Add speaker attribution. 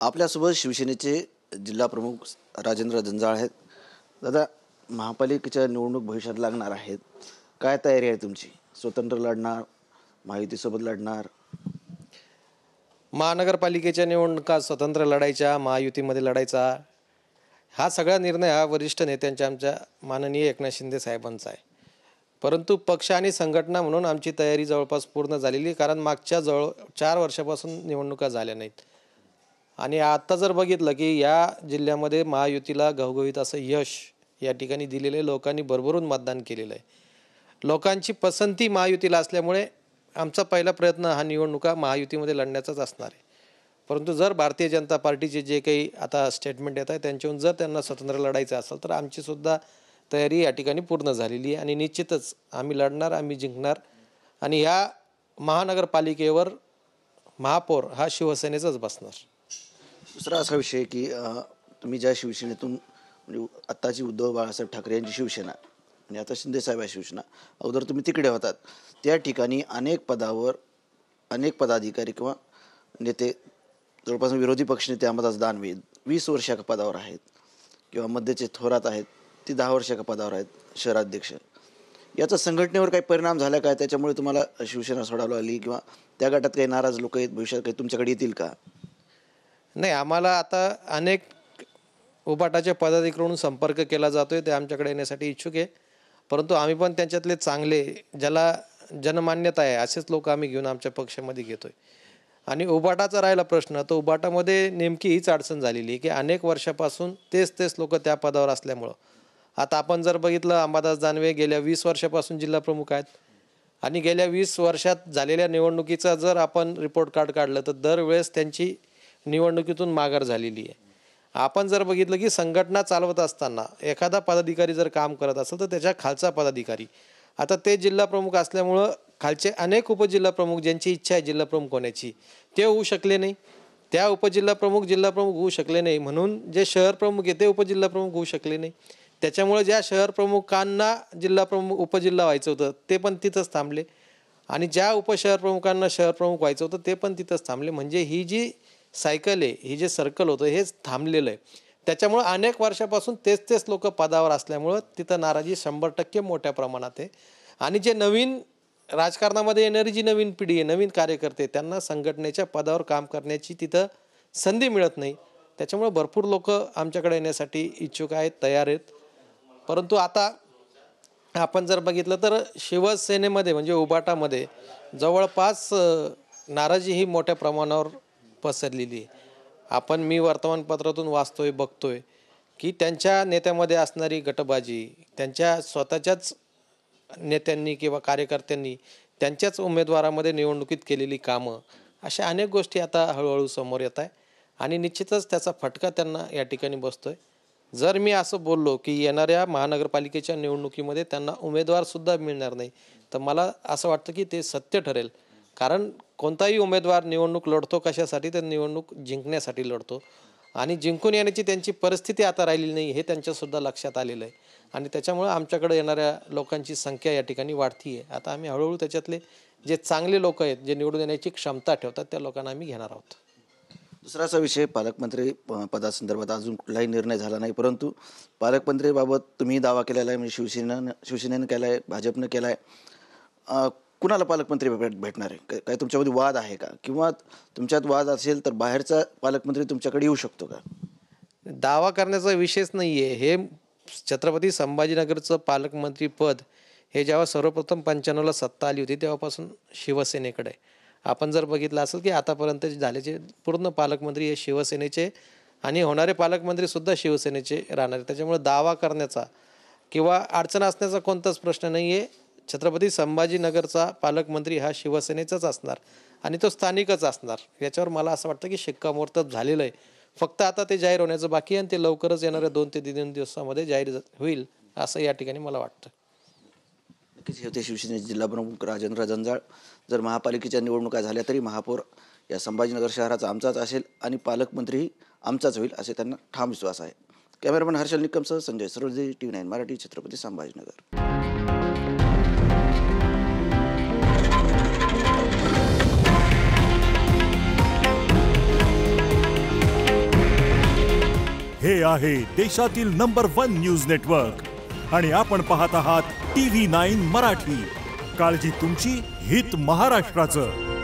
Speaker 1: आपल्यासोबत शिवसेनेचे जिल्हा प्रमुख राजेंद्र जंजाळ आहेत. दादा, महापालिकेच्या निवडणूक भविष्यात लागणार आहेत, काय तयारी आहे तुमची? स्वतंत्र लढणार, महायुतीसोबत लढणार?
Speaker 2: महानगरपालिकेच्या निवडणुका स्वतंत्र लढायच्या, महायुतीमध्ये लढायचा, हा सगळा निर्णय हा वरिष्ठ नेत्यांच्या आमच्या माननीय एकनाथ शिंदे साहेबांचा आहे. परंतु पक्ष आणि संघटना म्हणून आमची तयारी जवळपास पूर्ण झालेली, कारण मागच्या 4 वर्षापासून निवडणुका झाल्या नाहीत. आणि आता जर बघितलं की या जिल्ह्यामध्ये महायुतीला घवघवीत असं यश या ठिकाणी दिलेलं आहे. लोकांनी भरभरून मतदान केलेलं आहे. लोकांची पसंती महायुतीला असल्यामुळे आमचा पहिला प्रयत्न हा निवडणुका महायुतीमध्ये लढण्याचाच असणार आहे. परंतु जर भारतीय जनता पार्टीचे जे काही आता स्टेटमेंट येत आहे त्यांच्याहून जर त्यांना स्वतंत्र लढायचं असेल तर आमचीसुद्धा तयारी या ठिकाणी पूर्ण झालेली आहे. आणि निश्चितच आम्ही लढणार, आम्ही जिंकणार. आणि ह्या महानगरपालिकेवर महापौर हा शिवसेनेचाच बसणार.
Speaker 1: दुसरा असा विषय की तुम्ही ज्या शिवसेनेतून म्हणजे आत्ताची उद्धव बाळासाहेब ठाकरे यांची शिवसेना आणि आता शिंदेसाहेब या शिवसेना, अगोदर तुम्ही तिकडे होतात, त्या ठिकाणी अनेक पदावर अनेक पदाधिकारी किंवा नेते, जवळपास विरोधी पक्षनेते अंबादास दानवे 20 वर्षाच्या पदावर आहेत, किंवा मध्यचे थोरात आहेत, ती 10 वर्षाच्या पदावर आहेत, शहराध्यक्ष. याचा संघटनेवर काही परिणाम झाला काय? त्याच्यामुळे तुम्हाला शिवसेना सोडायला आली, किंवा त्या गटात काही नाराज लोक आहेत, भविष्यात काही तुमच्याकडे येतील का?
Speaker 2: नाही, आम्हाला आता अनेक उबाटाच्या पदाधिकाऱ्यांकडून संपर्क केला जातोय, ते आमच्याकडे येण्यासाठी इच्छुक आहे. परंतु आम्ही पण त्यांच्यातले चांगले, ज्याला जनमान्यता आहे असेच लोक आम्ही घेऊन आमच्या पक्षामध्ये घेतोय. आणि उबाटाचा राहिला प्रश्न, तर उबाटामध्ये नेमकी हीच अडचण झालेली आहे की अनेक वर्षापासून तेच लोक त्या पदावर असल्यामुळं. आता आपण जर बघितलं, अंबादास दानवे गेल्या 20 वर्षापासून जिल्हा प्रमुख आहेत. आणि गेल्या 20 वर्षात झालेल्या निवडणुकीचा जर आपण रिपोर्ट कार्ड काढलं तर दरवेळेस त्यांची निवडणुकीतून माघार झालेली आहे. आपण जर बघितलं की संघटना चालवत असताना एखादा पदाधिकारी जर काम करत असेल तर त्याच्या खालचा पदाधिकारी, आता ते जिल्हा प्रमुख असल्यामुळं खालचे अनेक उपजिल्हा प्रमुख ज्यांची इच्छा आहे जिल्हा प्रमुख होण्याची, ते होऊ शकले नाही. त्या उपजिल्हा प्रमुख जिल्हा प्रमुख होऊ शकले नाही, म्हणून जे शहर प्रमुख आहे ते उपजिल्हा प्रमुख होऊ शकले नाही. त्याच्यामुळे ज्या शहर प्रमुखांना जिल्हा प्रमुख उपजिल्हा व्हायचं होतं ते पण तिथंच थांबले, आणि ज्या उपशहर प्रमुखांना शहर प्रमुख व्हायचं होतं ते पण तिथंच थांबले. म्हणजे ही जी सायकल आहे, ही जे सर्कल होतं हेच थांबलेलं आहे. त्याच्यामुळं अनेक वर्षापासून तेच लोक पदावर असल्यामुळं तिथं नाराजी 100% मोठ्या प्रमाणात आहे. आणि जे नवीन राजकारणामध्ये येणारी जी नवीन पिढी आहे, नवीन कार्यकर्ते, त्यांना संघटनेच्या पदावर काम करण्याची तिथं संधी मिळत नाही. त्याच्यामुळे भरपूर लोक आमच्याकडे येण्यासाठी इच्छुक आहेत, तयार आहेत. परंतु आता आपण जर बघितलं तर शिवसेनेमध्ये म्हणजे उबाटामध्ये जवळपास नाराजी ही मोठ्या प्रमाणावर पसरलेली आहे. मी वर्तमानपत्रातून वाचतोय, बघतोय की त्यांच्या नेत्यामध्ये असणारी गटबाजी, त्यांच्या स्वतःच्याच नेत्यांनी किंवा कार्यकर्त्यांनी त्यांच्याच उमेदवारामध्ये निवडणुकीत केलेली कामं, अशा अनेक गोष्टी आता हळूहळू समोर येत आहे. आणि निश्चितच त्याचा फटका त्यांना या ठिकाणी बसतोय. जर मी असं बोललो की येणाऱ्या महानगरपालिकेच्या निवडणुकीमध्ये त्यांना उमेदवारसुद्धा मिळणार नाही, तर मला असं वाटतं की ते सत्य ठरेल. कारण कोणताही उमेदवार निवडणूक लढतो कशासाठी? तर निवडणूक जिंकण्यासाठी लढतो. आणि जिंकून येण्याची त्यांची परिस्थिती आता राहिलेली नाही, हे त्यांच्यासुद्धा लक्षात आलेलं आहे. आणि त्याच्यामुळं आमच्याकडे येणाऱ्या लोकांची संख्या या ठिकाणी वाढती आहे. आता आम्ही हळूहळू त्याच्यातले जे चांगले लोक आहेत, जे निवडून येण्याची क्षमता ठेवतात, त्या लोकांना आम्ही घेणार आहोत.
Speaker 1: दुसराचा विषय, पालकमंत्री पदासंदर्भात अजून कुठलाही निर्णय झाला नाही, परंतु पालकमंत्रीबाबत तुम्ही दावा केलेला आहे, म्हणजे शिवसेनेनं केला आहे, भाजपनं केला आहे. कुणाला पालकमंत्री भेटणार आहे? काय तुमच्यामध्ये वाद आहे का? किंवा तुमच्यात वाद असेल तर बाहेरचा पालकमंत्री तुमच्याकडे येऊ शकतो का?
Speaker 2: दावा करण्याचा विषयच नाही आहे. हे छत्रपती संभाजीनगरचं पालकमंत्री पद हे जेव्हा सर्वप्रथम 95ला सत्ता आली होती तेव्हापासून शिवसेनेकडे आहे. आपण जर बघितलं असेल की आतापर्यंत झालेचे पूर्ण पालकमंत्री हे शिवसेनेचे, आणि होणारे पालकमंत्रीसुद्धा शिवसेनेचे राहणार. त्याच्यामुळे दावा करण्याचा किंवा अडचण असण्याचा कोणताच प्रश्न नाही आहे. छत्रपती संभाजीनगरचा पालकमंत्री हा शिवसेनेचाच असणार, आणि तो स्थानिकच असणार. याच्यावर मला असं वाटतं की शिक्कामोर्तब झालेलं आहे. फक्त आता ते जाहीर होण्याचं बाकी आहे, आणि ते लवकरच येणाऱ्या 2 ते 3 दिवसामध्ये जाहीर होईल असं या ठिकाणी मला वाटतं.
Speaker 1: नक्कीच होते शिवसेनेचे जिल्हा प्रमुख राजेंद्र जंजाळ. जर महापालिकेच्या निवडणुका झाल्या तरी महापौर या संभाजीनगर शहराचा आमचाच असेल, आणि पालकमंत्रीही आमचाच होईल असे त्यांना ठाम विश्वास आहे. कॅमेरामॅन हर्षल निकमसह संजय सरोदे, TV9 मराठी, छत्रपती संभाजीनगर.
Speaker 3: हे आहे देशातील नंबर 1 न्यूज नेटवर्क आणि आपण पाहत आहात TV9 मराठी. काळजी तुमची, हित महाराष्ट्राचं.